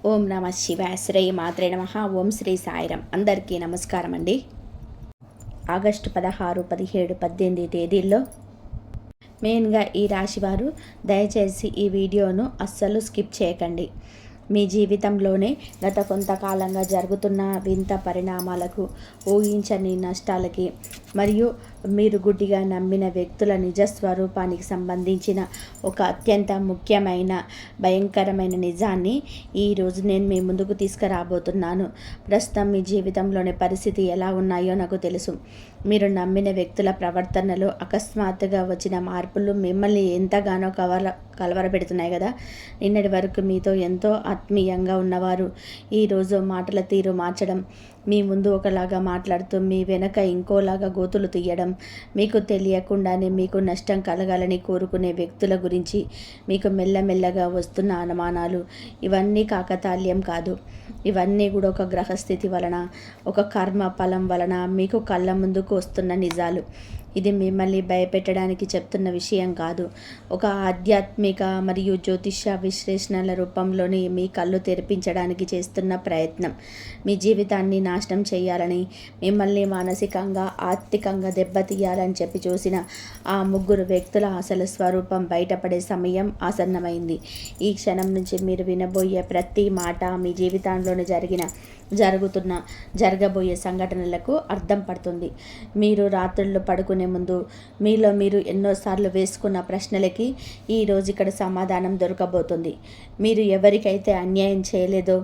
ఓం నమ శివాయ. శ్రీ మాత్రే నమః. ఓం శ్రీ సాయిరం. అందరికీ నమస్కారం అండి. ఆగస్టు 16, 17, 18 తేదీల్లో మెయిన్గా ఈ రాశివారు దయచేసి ఈ వీడియోను అస్సలు స్కిప్ చేయకండి. మీ జీవితంలోనే గత కొంతకాలంగా జరుగుతున్న వింత పరిణామాలకు, ఊహించని నష్టాలకి మరియు మీరు గుడ్డిగా నమ్మిన వ్యక్తుల నిజస్వరూపానికి సంబంధించిన ఒక అత్యంత ముఖ్యమైన భయంకరమైన నిజాన్ని ఈరోజు నేను మీ ముందుకు తీసుకురాబోతున్నాను. ప్రస్తుతం మీ జీవితంలోని పరిస్థితి ఎలా ఉన్నాయో నాకు తెలుసు. మీరు నమ్మిన వ్యక్తుల ప్రవర్తనలో అకస్మాత్తుగా వచ్చిన మార్పులు మిమ్మల్ని ఎంతగానో కలవరపెడుతున్నాయి కదా. నిన్నటి వరకు మీతో ఎంతో ఆత్మీయంగా ఉన్నవారు ఈరోజు మాటల తీరు మార్చడం, మీ ముందు ఒకలాగా మాట్లాడుతూ మీ వెనక ఇంకోలాగా గోతులు తీయడం, మీకు తెలియకుండానే మీకు నష్టం కలగాలని కోరుకునే వ్యక్తుల గురించి మీకు మెల్లమెల్లగా వస్తున్న అనుమానాలు, ఇవన్నీ కాకతాళ్యం కాదు. ఇవన్నీ కూడా ఒక గ్రహస్థితి వలన, ఒక కర్మ ఫలం వలన మీకు కళ్ళ ముందుకు వస్తున్న నిజాలు. ఇది మిమ్మల్ని భయపెట్టడానికి చెప్తున్న విషయం కాదు. ఒక ఆధ్యాత్మిక మరియు జ్యోతిష విశ్లేషణల రూపంలోని మీ కళ్ళు తెరిపించడానికి చేస్తున్న ప్రయత్నం. మీ జీవితాన్ని నాశనం చేయాలని, మిమ్మల్ని మానసికంగా ఆర్థికంగా దెబ్బతీయాలని చెప్పి చూసిన ఆ ముగ్గురు వ్యక్తుల అసలు స్వరూపం బయటపడే సమయం ఆసన్నమైంది. ఈ క్షణం నుంచి మీరు వినబోయే ప్రతి మాట మీ జీవితంలోని జరగబోయే సంఘటనలకు అర్థం పడుతుంది. మీరు రాత్రుల్లో పడుకునే ముందు మీలో మీరు ఎన్నోసార్లు వేసుకున్న ప్రశ్నలకి ఈరోజు ఇక్కడ సమాధానం దొరకబోతుంది. మీరు ఎవరికైతే అన్యాయం చేయలేదో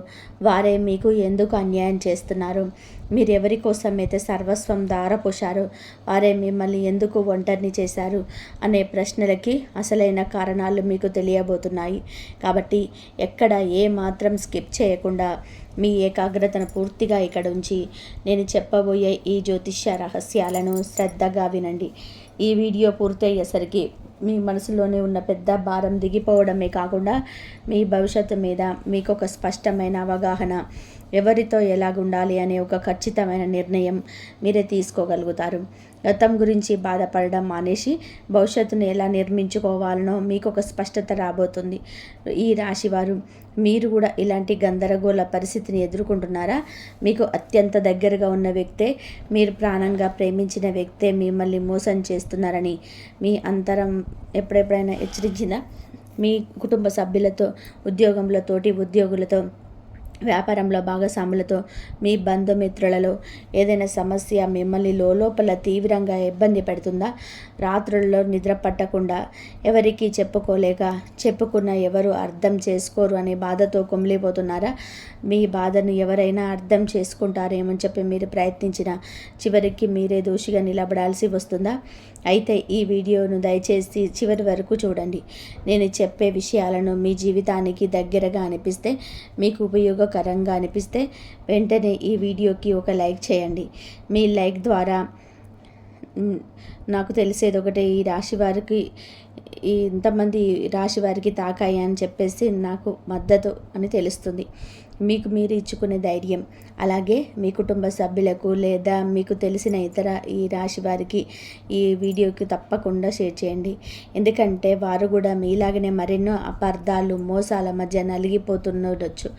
వారే మీకు ఎందుకు అన్యాయం చేస్తున్నారు, మీరు ఎవరి కోసమైతే సర్వస్వం దారపోశారో వారే మిమ్మల్ని ఎందుకు ఒంటరిని చేశారు అనే ప్రశ్నలకి అసలైన కారణాలు మీకు తెలియబోతున్నాయి. కాబట్టి ఎక్కడ ఏ మాత్రం స్కిప్ చేయకుండా మీ ఏకాగ్రతను పూర్తిగా ఇక్కడ ఉంచి నేను చెప్పబోయే ఈ జ్యోతిష్య రహస్యాలను శ్రద్ధగా వినండి. ఈ వీడియో పూర్తయ్యేసరికి మీ మనసులోనే ఉన్న పెద్ద భారం దిగిపోవడమే కాకుండా మీ భవిష్యత్తు మీద మీకు ఒక స్పష్టమైన అవగాహన, ఎవరితో ఎలాగుండాలి అనే ఒక ఖచ్చితమైన నిర్ణయం మీరే తీసుకోగలుగుతారు. గతం గురించి బాధపడడం మానేసి భవిష్యత్తును ఎలా నిర్మించుకోవాలనో మీకు ఒక స్పష్టత రాబోతుంది. ఈ రాశివారు మీరు కూడా ఇలాంటి గందరగోళ పరిస్థితిని ఎదుర్కొంటున్నారా? మీకు అత్యంత దగ్గరగా ఉన్న వ్యక్తే, మీరు ప్రాణంగా ప్రేమించిన వ్యక్తే మిమ్మల్ని మోసం చేస్తున్నారని మీ అంతరం ఎప్పుడెప్పుడైనా హెచ్చరించిందా? మీ కుటుంబ సభ్యులతో, ఉద్యోగంలో తోటి ఉద్యోగులతో, వ్యాపారంలో భాగస్వాములతో, మీ బంధుమిత్రులలో ఏదైనా సమస్య మిమ్మల్ని లోపల తీవ్రంగా ఇబ్బంది పెడుతుందా? రాత్రుల్లో నిద్ర పట్టకుండా, ఎవరికి చెప్పుకోలేక, చెప్పుకున్న ఎవరు అర్థం చేసుకోరు అనే బాధతో కుమిలిపోతున్నారా? మీ బాధను ఎవరైనా అర్థం చేసుకుంటారేమని చెప్పి మీరు ప్రయత్నించినా చివరికి మీరే దోషిగా నిలబడాల్సి వస్తుందా? అయితే ఈ వీడియోను దయచేసి చివరి వరకు చూడండి. నేను చెప్పే విషయాలను మీ జీవితానికి దగ్గరగా అనిపిస్తే, మీకు ఉపయోగకరంగా అనిపిస్తే వెంటనే ఈ వీడియోకి ఒక లైక్ చేయండి. మీ లైక్ ద్వారా నాకు తెలిసేది ఒకటే, ఈ రాశి వారికి ఇంతమంది రాశి వారికి తాకాయి అని చెప్పేసి నాకు మద్దతు అని తెలుస్తుంది. మీకు మీరు ఇచ్చుకునే ధైర్యం, అలాగే మీ కుటుంబ సభ్యులకు లేదా మీకు తెలిసిన ఇతర ఈ రాశి వారికి ఈ వీడియోకి తప్పకుండా షేర్ చేయండి. ఎందుకంటే వారు కూడా మీలాగనే మరెన్నో అపార్థాలు, మోసాల మధ్య నలిగిపోతుండొచ్చు.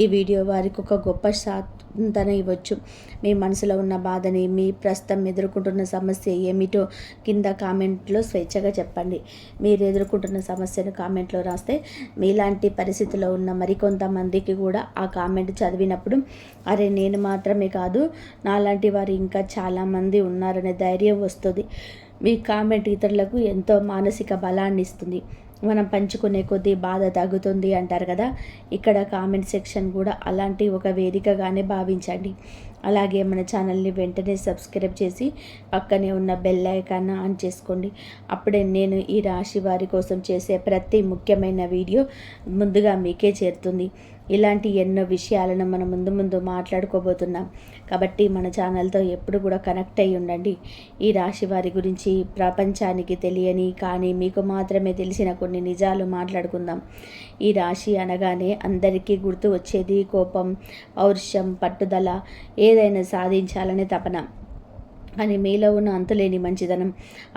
ఈ వీడియో వారికి ఒక గొప్ప సాంతన ఇవ్వచ్చు. మీ మనసులో ఉన్న బాధని, మీ ప్రస్తుతం ఎదుర్కొంటున్న సమస్య ఏమిటో కింద కామెంట్లో స్వేచ్ఛగా చెప్పండి. మీరు ఎదుర్కొంటున్న సమస్యను కామెంట్లో రాస్తే మీలాంటి పరిస్థితిలో ఉన్న మరికొంతమందికి కూడా ఆ కామెంట్ చదివినప్పుడు అరే నేను మాత్రమే కాదు, నాలాంటి వారు ఇంకా చాలామంది ఉన్నారనే ధైర్యం వస్తుంది. మీ కామెంట్ ఇతరులకు ఎంతో మానసిక బలాన్ని ఇస్తుంది. మనం పంచుకునే కొద్దీ బాధ తగ్గుతుంది అంటారు కదా. ఇక్కడ కామెంట్ సెక్షన్ కూడా అలాంటి ఒక వేదికగానే భావించండి. అలాగే మన ఛానల్ని వెంటనే సబ్స్క్రైబ్ చేసి పక్కనే ఉన్న బెల్ ఐకాన్ ఆన్ చేసుకోండి. అప్పుడే నేను ఈ రాశి వారి కోసం చేసే ప్రతి ముఖ్యమైన వీడియో ముందుగా మీకే చేరుతుంది. ఇలాంటి ఎన్నో విషయాలను మనం ముందు మాట్లాడుకోబోతున్నాం. కాబట్టి మన ఛానల్తో ఎప్పుడు కూడా కనెక్ట్ అయ్యి ఉండండి. ఈ రాశి వారి గురించి ప్రపంచానికి తెలియని కానీ మీకు మాత్రమే తెలిసిన కొన్ని నిజాలు మాట్లాడుకుందాం. ఈ రాశి అనగానే అందరికీ గుర్తు వచ్చేది కోపం, పౌరుషం, పట్టుదల, ఏదైనా సాధించాలనే తపన. అని మీలో ఉన్న అంతులేని మంచిదనం,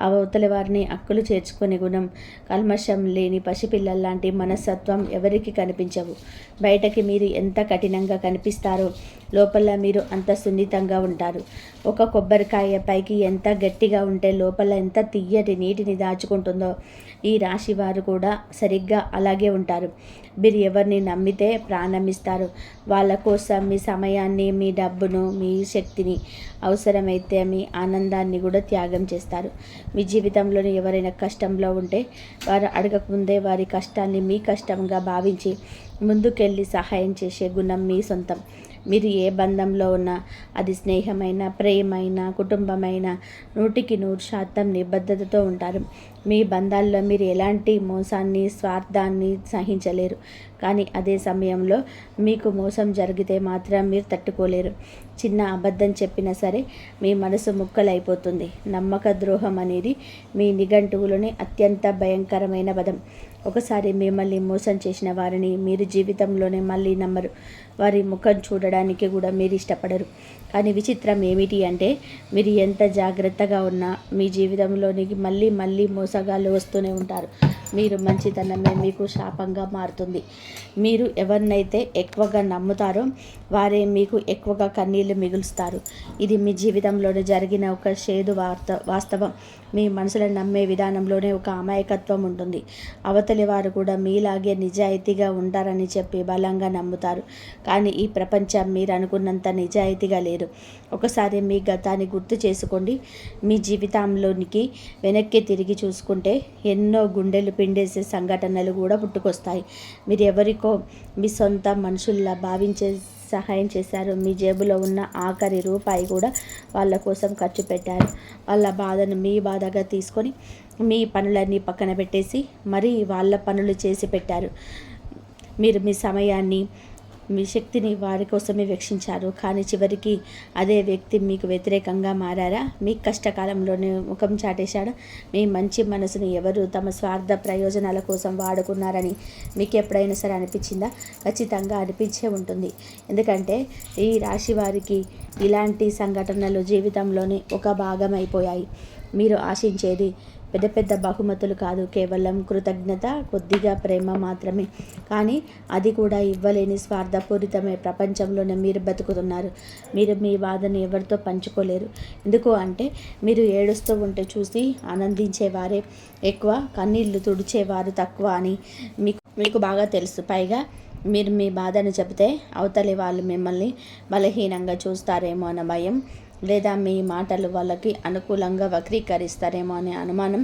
అవతలి వారిని అక్కులు చేర్చుకునే గుణం, కల్మషం లేని పసిపిల్లల్లాంటి మనస్తత్వం ఎవరికి కనిపించవు. బయటకి మీరు ఎంత కఠినంగా కనిపిస్తారో లోపల మీరు అంత సున్నితంగా ఉంటారు. ఒక కొబ్బరికాయ పైకి ఎంత గట్టిగా ఉంటే లోపల ఎంత తియ్యటి నీటిని దాచుకుంటుందో ఈ రాశి వారు కూడా సరిగ్గా అలాగే ఉంటారు. మీరు ఎవరిని నమ్మితే ప్రాణమిస్తారు. వాళ్ళ కోసం మీ సమయాన్ని, మీ డబ్బును, మీ శక్తిని, అవసరమైతే మీ ఆనందాన్ని కూడా త్యాగం చేస్తారు. మీ జీవితంలోని ఎవరైనా కష్టంలో ఉంటే వారు అడగకముందే వారి కష్టాన్ని మీ కష్టంగా భావించి ముందుకెళ్ళి సహాయం చేసే గుణం మీ సొంతం. మీరు ఏ బంధంలో ఉన్నా, అది స్నేహమైన, ప్రేమైన, కుటుంబమైన 100% నిబద్ధతతో ఉంటారు. మీ బంధాల్లో మీరు ఎలాంటి మోసాన్ని, స్వార్థాన్ని సహించలేరు. కానీ అదే సమయంలో మీకు మోసం జరిగితే మాత్రం మీరు తట్టుకోలేరు. చిన్న అబద్ధం చెప్పినా సరే మీ మనసు ముక్కలైపోతుంది. నమ్మక ద్రోహం అనేది మీ నిఘంటువులోని అత్యంత భయంకరమైన పదం. ఒకసారి మిమ్మల్ని మోసం చేసిన వారిని మీరు జీవితంలోనే మళ్ళీ నమ్మరు. వారి ముఖం చూడడానికి కూడా మీరు ఇష్టపడరు. కానీ విచిత్రం ఏమిటి అంటే మీరు ఎంత జాగ్రత్తగా ఉన్నా మీ జీవితంలోనికి మళ్ళీ మళ్ళీ మోసగాళ్ళు వస్తూనే ఉంటారు. మీరు మంచితనమే మీకు శాపంగా మారుతుంది. మీరు ఎవరినైతే ఎక్కువగా నమ్ముతారో వారే మీకు ఎక్కువగా కన్నీళ్లు మిగులుస్తారు. ఇది మీ జీవితంలోనే జరిగిన ఒక చేదు వాస్తవం. మీ మనసులో నమ్మే విధానంలోనే ఒక అమాయకత్వం ఉంటుంది. అవతలి వారు కూడా మీలాగే నిజాయితీగా ఉంటారని చెప్పి బలంగా నమ్ముతారు. కానీ ఈ ప్రపంచం మీరు అనుకున్నంత నిజాయితీగా లేదు. ఒకసారి మీ గతాన్ని గుర్తు చేసుకోండి. మీ జీవితంలోనికి వెనక్కి తిరిగి చూసుకుంటే ఎన్నో గుండెలు పిండేసే సంఘటనలు కూడా పుట్టుకొస్తాయి. మీరు ఎవరికో మీ సొంత మనుషుల్లా భావించే సహాయం చేశారు. మీ జేబులో ఉన్న ఆఖరి రూపాయి కూడా వాళ్ళ కోసం ఖర్చు పెట్టారు. వాళ్ళ బాధను మీ బాధగా తీసుకొని మీ పనులన్నీ పక్కన పెట్టేసి మరీ వాళ్ళ పనులు చేసి పెట్టారు. మీరు మీ సమయాన్ని, మీ శక్తిని వారి కోసమే వెచ్చించారు. కానీ చివరికి అదే వ్యక్తి మీకు వ్యతిరేకంగా మారారా? మీ కష్టకాలంలోనే ముఖం చాటేశాడు. మీ మంచి మనసుని ఎవరు తమ స్వార్థ ప్రయోజనాల కోసం వాడుకున్నారని మీకు ఎప్పుడైనా సరే అనిపించిందా? ఖచ్చితంగా అనిపించే ఉంటుంది. ఎందుకంటే ఈ రాశి వారికి ఇలాంటి సంఘటనలు జీవితంలోనే ఒక భాగం అయిపోయాయి. మీరు ఆశించేది పెద్ద పెద్ద బహుమతులు కాదు, కేవలం కృతజ్ఞత, కొద్దిగా ప్రేమ మాత్రమే. కానీ అది కూడా ఇవ్వలేని స్వార్థపూరితమే ప్రపంచంలోనే మీరు బతుకుతున్నారు. మీరు మీ బాధను ఎవరితో పంచుకోలేరు. ఎందుకు అంటే మీరు ఏడుస్తూ ఉంటే చూసి ఆనందించేవారే ఎక్కువ, కన్నీళ్లు తుడిచేవారు తక్కువ అని మీకు బాగా తెలుసు. పైగా మీరు మీ బాధను చెబితే అవతలి వాళ్ళు మిమ్మల్ని బలహీనంగా చూస్తారేమో అన్న భయం, లేదా మీ మాటలు వాళ్ళకి అనుకూలంగా వక్రీకరిస్తారేమో అనే అనుమానం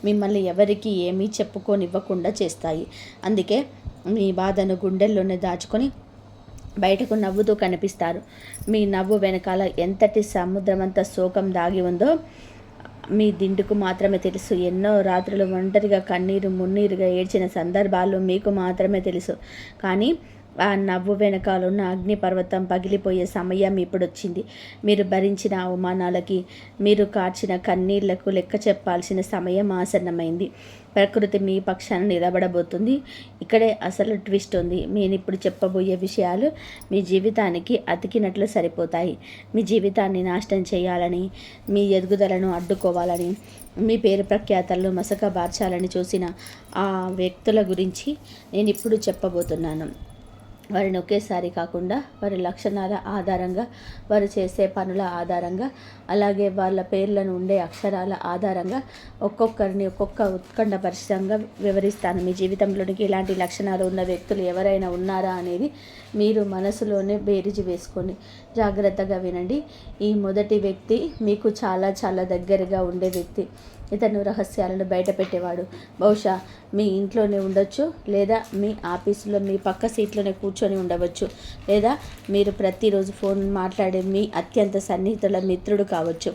మిమ్మల్ని ఎవరికి ఏమీ చెప్పుకోనివ్వకుండా చేస్తాయి. అందుకే మీ బాధను గుండెల్లోనే దాచుకొని బయటకు నవ్వుతూ కనిపిస్తారు. మీ నవ్వు వెనకాల ఎంతటి సముద్రమంత శోకం దాగి ఉందో మీ దిండుకు మాత్రమే తెలుసు. ఎన్నో రాత్రులు ఒంటరిగా కన్నీరు మున్నీరుగా ఏడ్చిన సందర్భాలు మీకు మాత్రమే తెలుసు. కానీ ఆ నవ్వు వెనకాలన్న అగ్నిపర్వతం పగిలిపోయే సమయం ఇప్పుడొచ్చింది. మీరు భరించిన అవమానాలకి, మీరు కార్చిన కన్నీళ్లకు లెక్క చెప్పాల్సిన సమయం ఆసన్నమైంది. ప్రకృతి మీ పక్షాన నిలబడబోతుంది. ఇక్కడే అసలు ట్విస్ట్ ఉంది. నేను ఇప్పుడు చెప్పబోయే విషయాలు మీ జీవితానికి అతికినట్లు సరిపోతాయి. మీ జీవితాన్ని నాశనం చేయాలని, మీ ఎదుగుదలను అడ్డుకోవాలని, మీ పేరు ప్రఖ్యాతలను మసకబార్చాలని చూసిన ఆ వ్యక్తుల గురించి నేను ఇప్పుడు చెప్పబోతున్నాను. వారిని ఒకేసారి కాకుండా వారి లక్షణాల ఆధారంగా, వారు చేసే పనుల ఆధారంగా, అలాగే వాళ్ళ పేర్లను ఉండే అక్షరాల ఆధారంగా ఒక్కొక్కరిని ఒక్కొక్క ఉత్కంఠభరితంగా వివరిస్తాను. మీ జీవితంలోనికి ఇలాంటి లక్షణాలు ఉన్న వ్యక్తులు ఎవరైనా ఉన్నారా అనేది మీరు మనసులోనే బేరీజు వేసుకోండి. జాగ్రత్తగా వినండి. ఈ మొదటి వ్యక్తి మీకు చాలా చాలా దగ్గరగా ఉండే వ్యక్తి. ఇతను రహస్యాలను బయటపెట్టేవాడు. బహుశా మీ ఇంట్లోనే ఉండొచ్చు, లేదా మీ ఆఫీసులో మీ పక్క సీట్లోనే కూర్చొని ఉండవచ్చు, లేదా మీరు ప్రతిరోజు ఫోన్ మాట్లాడే మీ అత్యంత సన్నిహితుల మిత్రుడు కావచ్చు.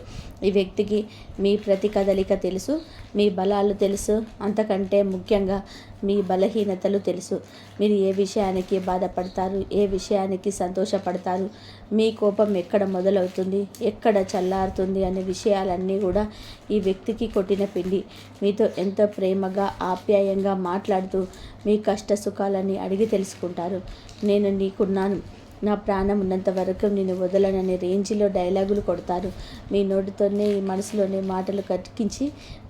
ఈ వ్యక్తికి మీ ప్రతి కదలిక తెలుసు, మీ బలాలు తెలుసు, అంతకంటే ముఖ్యంగా మీ బలహీనతలు తెలుసు. మీరు ఏ విషయానికి బాధపడతారు, ఏ విషయానికి సంతోషపడతారు, మీ కోపం ఎక్కడ మొదలవుతుంది, ఎక్కడ చల్లారుతుంది అనే విషయాలన్నీ కూడా ఈ వ్యక్తికి కొట్టిన పిండి. మీతో ఎంతో ప్రేమగా, ఆప్యాయంగా మాట్లాడుతూ మీ కష్ట సుఖాలని అడిగి తెలుసుకుంటారు. నేను నీకున్నాను, నా ప్రాణం ఉన్నంత వరకు నేను వదలననే రేంజ్లో డైలాగులు కొడతారు. మీ నోటితోనే ఈ మనసులోని మాటలు కట్టించి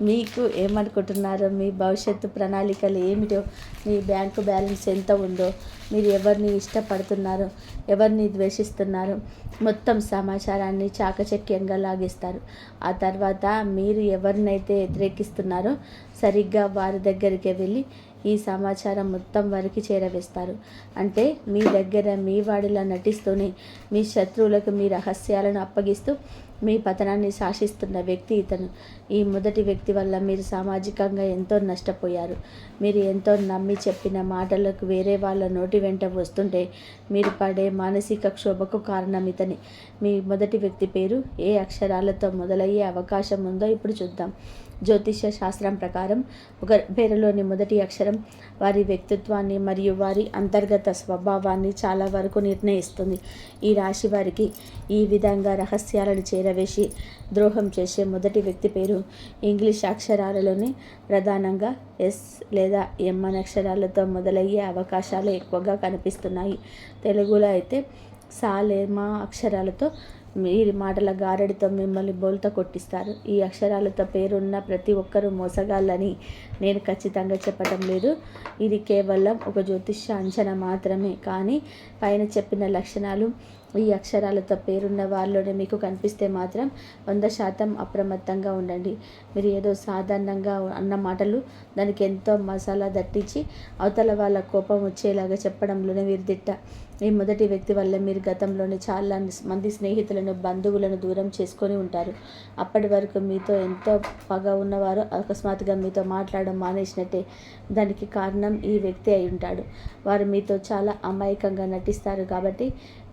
మీకు ఏమనుకుంటున్నారో, మీ భవిష్యత్తు ప్రణాళికలు ఏమిటో, మీ బ్యాంకు బ్యాలెన్స్ ఎంత ఉందో, మీరు ఎవరిని ఇష్టపడుతున్నారో, ఎవరిని ద్వేషిస్తున్నారో మొత్తం సమాచారాన్ని చాకచక్యంగా లాగేస్తారు. ఆ తర్వాత మీరు ఎవరినైతే వ్యతిరేకిస్తున్నారో సరిగ్గా వారి దగ్గరికి వెళ్ళి ఈ సమాచారం మొత్తం వారికి చేరవేస్తారు. అంటే మీ దగ్గర మీ వాడిలా నటిస్తూనే మీ శత్రువులకు మీ రహస్యాలను అప్పగిస్తూ మీ పతనాన్ని శాసిస్తున్న వ్యక్తి ఇతను. ఈ మొదటి వ్యక్తి వల్ల మీరు సామాజికంగా ఎంతో నష్టపోయారు. మీరు ఎంతో నమ్మి చెప్పిన మాటలకు వేరే వాళ్ళ నోటి వెంట వస్తుంటే మీరు పడే మానసిక క్షోభకు కారణం ఇతని. మీ మొదటి వ్యక్తి పేరు ఏ అక్షరాలతో మొదలయ్యే అవకాశం ఉందో ఇప్పుడు చూద్దాం. జ్యోతిష్య శాస్త్రం ప్రకారం ఒక పేరులోని మొదటి అక్షరం వారి వ్యక్తిత్వాన్ని మరియు వారి అంతర్గత స్వభావాన్ని చాలా వరకు నిర్ణయిస్తుంది. ఈ రాశి వారికి ఈ విధంగా రహస్యాలను చేరవేసి ద్రోహం చేసే మొదటి వ్యక్తి పేరు ఇంగ్లీష్ అక్షరాలలోని ప్రధానంగా ఎస్ లేదా ఎం అనే అక్షరాలతో మొదలయ్యే అవకాశాలు ఎక్కువగా కనిపిస్తున్నాయి. తెలుగులో అయితే సా లేమా అక్షరాలతో మీరు మాటల గారడితో మిమ్మల్ని బోల్తా కొట్టిస్తారు. ఈ అక్షరాలతో పేరున్న ప్రతి ఒక్కరూ మోసగాళ్ళని నేను ఖచ్చితంగా చెప్పటం లేదు. ఇది కేవలం ఒక జ్యోతిష్య అంచనా మాత్రమే. కానీ పైన చెప్పిన లక్షణాలు ఈ అక్షరాలతో పేరున్న వారిలోనే మీకు కనిపిస్తే మాత్రం 100% అప్రమత్తంగా ఉండండి. మీరు ఏదో సాధారణంగా అన్న మాటలు దానికి ఎంతో మసాలా దట్టించి అవతల వాళ్ళ కోపం వచ్చేలాగా చెప్పడంలోనే వీరు దిట్ట. ఈ మొదటి వ్యక్తి వల్ల మీరు గతంలోనే చాలా మంది స్నేహితులను, బంధువులను దూరం చేసుకొని ఉంటారు. అప్పటి వరకు మీతో ఎంతో పగ ఉన్నవారు అకస్మాత్తుగా మీతో మాట్లాడడం మానేసినట్టే. దానికి కారణం ఈ వ్యక్తి అయి ఉంటాడు. వారు మీతో చాలా అమాయకంగా నటిస్తారు కాబట్టి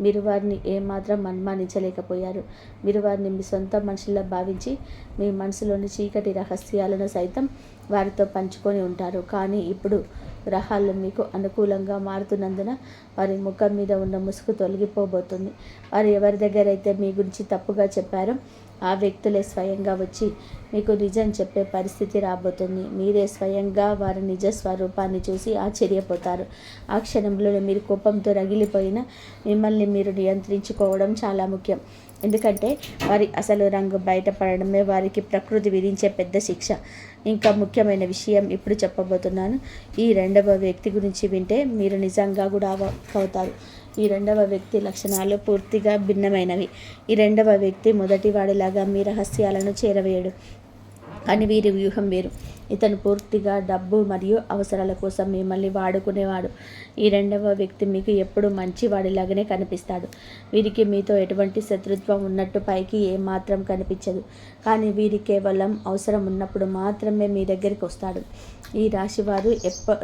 మీరు వారిని ఏమాత్రం అనుమానించలేకపోయారు. మీరు వారిని మీ సొంత మనుషుల్లా భావించి మీ మనసులోని చీకటి రహస్యాలను సైతం వారితో పంచుకొని ఉంటారు. కానీ ఇప్పుడు గ్రహాలు మీకు అనుకూలంగా మారుతున్నందున వారి ముఖం మీద ఉన్న ముసుగు తొలగిపోబోతుంది. వారు ఎవరి దగ్గర అయితే మీ గురించి తప్పుగా చెప్పారో ఆ వ్యక్తులే స్వయంగా వచ్చి మీకు నిజం చెప్పే పరిస్థితి రాబోతుంది. మీరే స్వయంగా వారి నిజ స్వరూపాన్ని చూసి ఆశ్చర్యపోతారు. ఆ క్షణంలో మీరు కోపంతో రగిలిపోయిన మిమ్మల్ని మీరు నియంత్రించుకోవడం చాలా ముఖ్యం. ఎందుకంటే వారి అసలు రంగు బయటపడడమే వారికి ప్రకృతి విధించే పెద్ద శిక్ష. ఇంకా ముఖ్యమైన విషయం ఇప్పుడు చెప్పబోతున్నాను. ఈ రెండవ వ్యక్తి గురించి వింటే మీరు నిజంగా కూడా అవుతారు. ఈ రెండవ వ్యక్తి లక్షణాలు పూర్తిగా భిన్నమైనవి. ఈ రెండవ వ్యక్తి మొదటి వాడిలాగా మీ రహస్యాలను చేరవేయడు. కానీ వీరి వ్యూహం వేరు. ఇతను పూర్తిగా డబ్బు మరియు అవసరాల కోసం మిమ్మల్ని వాడుకునేవాడు. ఈ రెండవ వ్యక్తి మీకు ఎప్పుడు మంచివాడిలాగానే కనిపిస్తాడు. వీరికి మీతో ఎటువంటి శత్రుత్వం ఉన్నట్టు పైకి ఏమాత్రం కనిపించదు. కానీ వీరి కేవలం అవసరం ఉన్నప్పుడు మాత్రమే మీ దగ్గరికి వస్తాడు. ఈ రాశివారు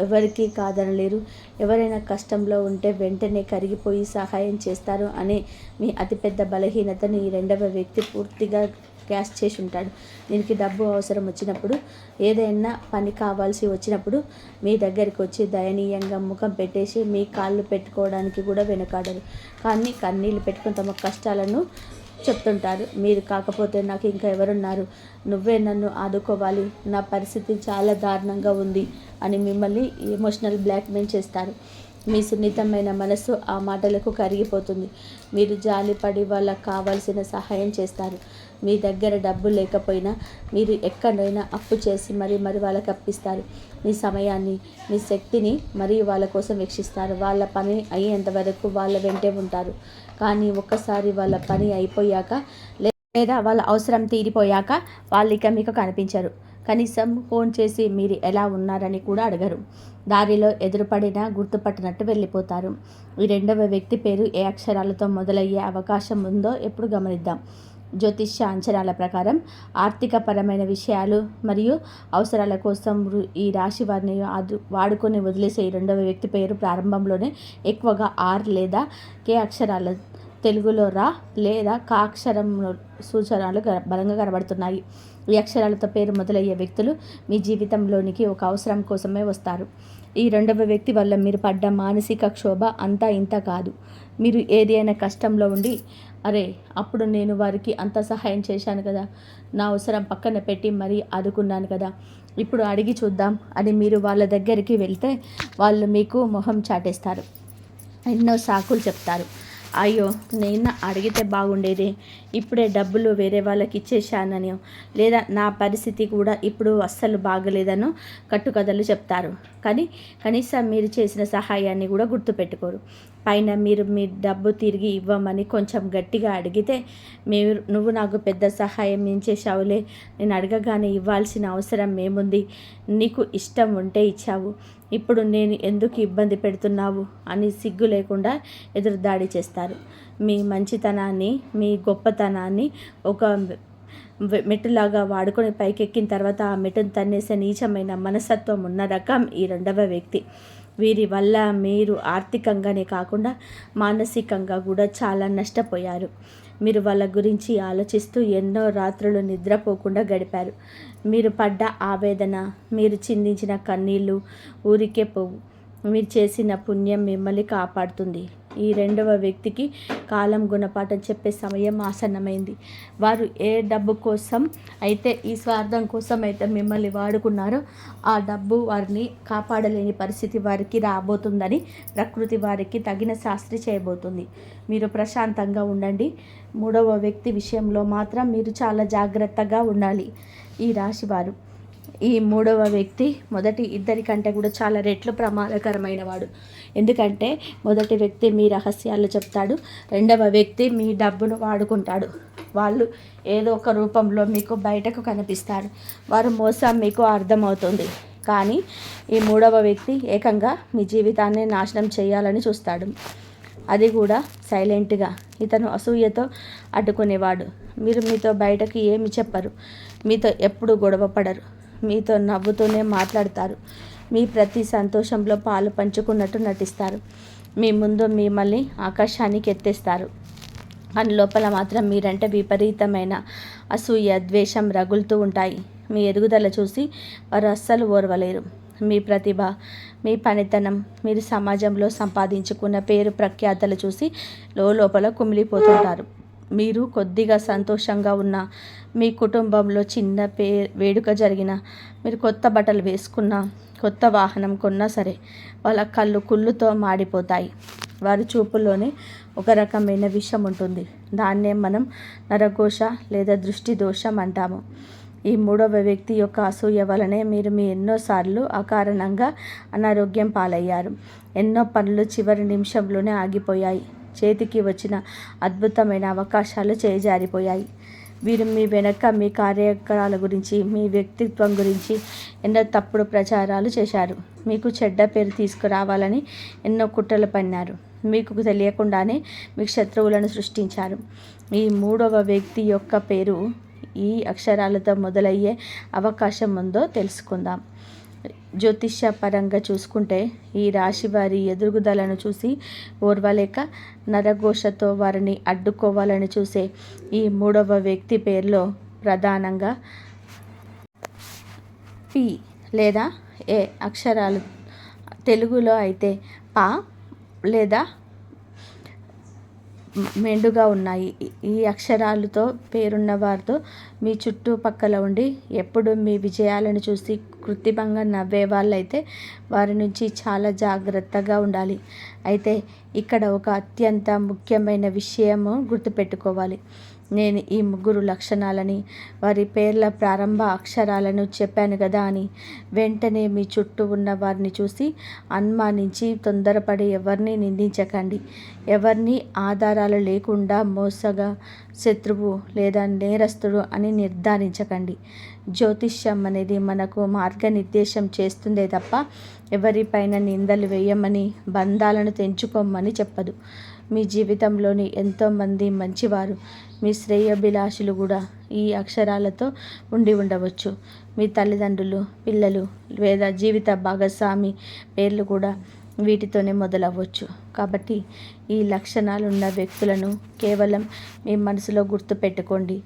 ఎవరికీ కాదనలేరు. ఎవరైనా కష్టంలో ఉంటే వెంటనే కరిగిపోయి సహాయం చేస్తారు అనే మీ అతిపెద్ద బలహీనతను ఈ రెండవ వ్యక్తి పూర్తిగా క్యాష్ చేసి ఉంటాడు. దీనికి డబ్బు అవసరం వచ్చినప్పుడు, ఏదైనా పని కావాల్సి వచ్చినప్పుడు మీ దగ్గరికి వచ్చి దయనీయంగా ముఖం పెట్టేసి మీ కాళ్ళు పెట్టుకోవడానికి కూడా వెనకాడరు. కానీ కన్నీళ్ళు పెట్టుకుని తమ కష్టాలను చెప్తుంటారు. మీరు కాకపోతే నాకు ఇంకా ఎవరున్నారు, నువ్వే నన్ను ఆదుకోవాలి, నా పరిస్థితి చాలా దారుణంగా ఉంది అని మిమ్మల్ని ఎమోషనల్ బ్లాక్మెయిల్ చేస్తారు. మీ సున్నితమైన మనసు ఆ మాటలకు కరిగిపోతుంది. మీరు జాలిపడి వాళ్ళకు కావాల్సిన సహాయం చేస్తారు. మీ దగ్గర డబ్బు లేకపోయినా మీరు ఎక్కడైనా అప్పు చేసి మరి వాళ్ళకి అప్పిస్తారు. మీ సమయాన్ని, మీ శక్తిని మరియు వాళ్ళ కోసం వెచ్చిస్తారు. వాళ్ళ పని అయ్యేంత వరకు వాళ్ళ వెంటే ఉంటారు. కానీ ఒక్కసారి వాళ్ళ పని అయిపోయాక లేదా వాళ్ళ అవసరం తీరిపోయాక వాళ్ళు ఇక మీకు కనిపించరు. కనీసం ఫోన్ చేసి మీరు ఎలా ఉన్నారని కూడా అడగరు. దారిలో ఎదురుపడినా గుర్తుపట్టినట్టు వెళ్ళిపోతారు. ఈ రెండవ వ్యక్తి పేరు ఏ అక్షరాలతో మొదలయ్యే అవకాశం ఉందో ఎప్పుడు గమనిద్దాం. జ్యోతిష్య అంచనాల ప్రకారం ఆర్థికపరమైన విషయాలు మరియు అవసరాల కోసం ఈ రాశి వారిని వాడుకొని వదిలేసే ఈ రెండవ వ్యక్తి పేరు ప్రారంభంలోనే ఎక్కువగా ఆర్ లేదా కే అక్షరాల, తెలుగులో రా లేదా కా అక్షరం సూచనలు బలంగా కనబడుతున్నాయి. ఈ అక్షరాలతో పేరు మొదలయ్యే వ్యక్తులు మీ జీవితంలోనికి ఒక అవసరం కోసమే వస్తారు. ఈ రెండవ వ్యక్తి వల్ల మీరు పడ్డ మానసిక క్షోభ అంతా ఇంత కాదు. మీరు ఏదైనా కష్టంలో ఉండి, అరే అప్పుడు నేను వారికి అంత సహాయం చేశాను కదా, నా అవసరం పక్కన పెట్టి మరీ ఆదుకున్నాను కదా, ఇప్పుడు అడిగి చూద్దాం అని మీరు వాళ్ళ దగ్గరికి వెళ్తే వాళ్ళు మీకు మొహం చాటేస్తారు. ఎన్నో సాకులు చెప్తారు. అయ్యో, నేను అడిగితే బాగుండేది, ఇప్పుడే డబ్బులు వేరే వాళ్ళకి ఇచ్చేశానని, లేదా నా పరిస్థితి కూడా ఇప్పుడు అస్సలు బాగలేదనో కట్టుకథలు చెప్తారు. కానీ కనీసం మీరు చేసిన సహాయాన్ని కూడా గుర్తుపెట్టుకోరు. పైన మీరు మీ డబ్బు తిరిగి ఇవ్వమని కొంచెం గట్టిగా అడిగితే, నువ్వు నాకు పెద్ద సహాయం ఏం చేశావులే, నేను అడగగానే ఇవ్వాల్సిన అవసరం ఏముంది, నీకు ఇష్టం ఉంటే ఇచ్చావు, ఇప్పుడు నేను ఎందుకు ఇబ్బంది పెడుతున్నావు అని సిగ్గు లేకుండా ఎదురుదాడి చేస్తారు. మీ మంచితనాన్ని, మీ గొప్పతనాన్ని ఒక మెట్టులాగా వాడుకొని పైకెక్కిన తర్వాత ఆ మెట్టును తన్నేసే నీచమైన మనస్తత్వం ఉన్న రకం ఈ రెండవ వ్యక్తి. వీరి వల్ల మీరు ఆర్థికంగానే కాకుండా మానసికంగా కూడా చాలా నష్టపోయారు. మీరు వాళ్ళ గురించి ఆలోచిస్తూ ఎన్నో రాత్రులు నిద్రపోకుండా గడిపారు. మీరు పడ్డ ఆవేదన, మీరు చిందించిన కన్నీళ్ళు ఊరికే పోవు. మీరు చేసిన పుణ్యం మిమ్మల్ని కాపాడుతుంది. ఈ రెండవ వ్యక్తికి కాలం గుణపాఠం చెప్పే సమయం ఆసన్నమైంది. వారు ఏ డబ్బు కోసం అయితే, ఈ స్వార్థం కోసం అయితే మిమ్మల్ని వాడుకున్నారో, ఆ డబ్బు వారిని కాపాడలేని పరిస్థితి వారికి రాబోతుందని ప్రకృతి వారికి తగిన శాస్త్రి చేయబోతుంది. మీరు ప్రశాంతంగా ఉండండి. మూడవ వ్యక్తి విషయంలో మాత్రం మీరు చాలా జాగ్రత్తగా ఉండాలి. ఈ రాశివారు, ఈ మూడవ వ్యక్తి మొదటి ఇద్దరి కంటే కూడా చాలా రెట్లు ప్రమాదకరమైన వాడు. ఎందుకంటే మొదటి వ్యక్తి మీ రహస్యాలు చెప్తాడు, రెండవ వ్యక్తి మీ డబ్బును వాడుకుంటాడు. వాళ్ళు ఏదో ఒక రూపంలో మీకు బయటకు కనిపిస్తారు. వారు మోసం మీకు అర్థమవుతుంది. కానీ ఈ మూడవ వ్యక్తి ఏకంగా మీ జీవితాన్ని నాశనం చేయాలని చూస్తాడు. అది కూడా సైలెంట్గా. ఇతను అసూయతో అడ్డుకునేవాడు. మీతో బయటకు ఏమి చెప్పరు, మీతో ఎప్పుడు గొడవ పడరు, మీతో నవ్వుతూనే మాట్లాడతారు, మీ ప్రతి సంతోషంలో పాలు పంచుకున్నట్టు నటిస్తారు, మీ ముందు మిమ్మల్ని ఆకాశానికి ఎత్తేస్తారు. కానీ లోపల మాత్రం మీరంటే విపరీతమైన అసూయ, ద్వేషం రగులుతూ ఉంటాయి. మీ ఎదుగుదల చూసి వారు అస్సలు ఓర్వలేరు. మీ ప్రతిభ, మీ పనితనం, మీరు సమాజంలో సంపాదించుకున్న పేరు ప్రఖ్యాతలు చూసి లోపల కుమిలిపోతుంటారు. మీరు కొద్దిగా సంతోషంగా ఉన్న, మీ కుటుంబంలో చిన్న వేడుక జరిగిన, మీరు కొత్త బట్టలు వేసుకున్నా, కొత్త వాహనం కొన్నా సరే వాళ్ళ కళ్ళు కుళ్ళుతో మాడిపోతాయి. వారి చూపుల్లోనే ఒక రకమైన విషం ఉంటుంది. దాన్నే మనం నరఘోష లేదా దృష్టి దోషం అంటాము. ఈ మూడవ వ్యక్తి యొక్క అసూయ వలనే మీరు ఎన్నోసార్లు అకారణంగా అనారోగ్యం పాలయ్యారు. ఎన్నో పనులు చివరి నిమిషంలోనే ఆగిపోయాయి. చేతికి వచ్చిన అద్భుతమైన అవకాశాలు చేజారిపోయాయి. వీరు మీ వెనక మీ కార్యక్రమాల గురించి, మీ వ్యక్తిత్వం గురించి ఎన్నో తప్పుడు ప్రచారాలు చేశారు. మీకు చెడ్డ పేరు తీసుకురావాలని ఎన్నో కుట్రలు పన్నారు. మీకు తెలియకుండానే మీకు శత్రువులను సృష్టించారు. ఈ మూడవ వ్యక్తి యొక్క పేరు ఈ అక్షరాలతో మొదలయ్యే అవకాశం ఉందో తెలుసుకుందాం. జ్యోతిష్య పరంగా చూసుకుంటే ఈ రాశి వారి ఎదుగుదలను చూసి ఓర్వలేక నరఘోషతో వారిని అడ్డుకోవాలని చూసే ఈ మూడవ వ్యక్తి పేరులో ప్రధానంగా పి లేదా ఏ అక్షరాలు, తెలుగులో అయితే పా లేదా మెండుగా ఉన్నాయి. ఈ అక్షరాలతో పేరున్న వారితో మీ చుట్టుపక్కల ఉండి ఎప్పుడు మీ విజయాలను చూసి కృత్రిమంగా నవ్వే వాళ్ళైతే వారి నుంచి చాలా జాగ్రత్తగా ఉండాలి. అయితే ఇక్కడ ఒక అత్యంత ముఖ్యమైన విషయము గుర్తుపెట్టుకోవాలి. నేను ఈ ముగ్గురు లక్షణాలని, వారి పేర్ల ప్రారంభ అక్షరాలను చెప్పాను కదా అని వెంటనే మీ చుట్టూ ఉన్న వారిని చూసి అనుమానించి తొందరపడి ఎవరిని నిందించకండి. ఎవరిని ఆధారాలు లేకుండా మోసగా శత్రువు లేదా నేరస్తుడు అని నిర్ధారించకండి. జ్యోతిష్యం అనేది మనకు మార్గనిర్దేశం చేస్తుందే తప్ప ఎవరిపైన నిందలు వేయమని, బంధాలను తెంచుకోమని చెప్పదు. మీ జీవితంలోని ఎంతోమంది మంచివారు, మీ శ్రేయోభిలాషులు కూడా ఈ అక్షరాలతో ఉండి ఉండవచ్చు. మీ తల్లిదండ్రులు, పిల్లలు లేదా జీవిత భాగస్వామి పేర్లు కూడా వీటితోనే మొదలవ్వచ్చు. కాబట్టి ఈ లక్షణాలు ఉన్న వ్యక్తులను కేవలం మీ మనసులో గుర్తుపెట్టుకోండి.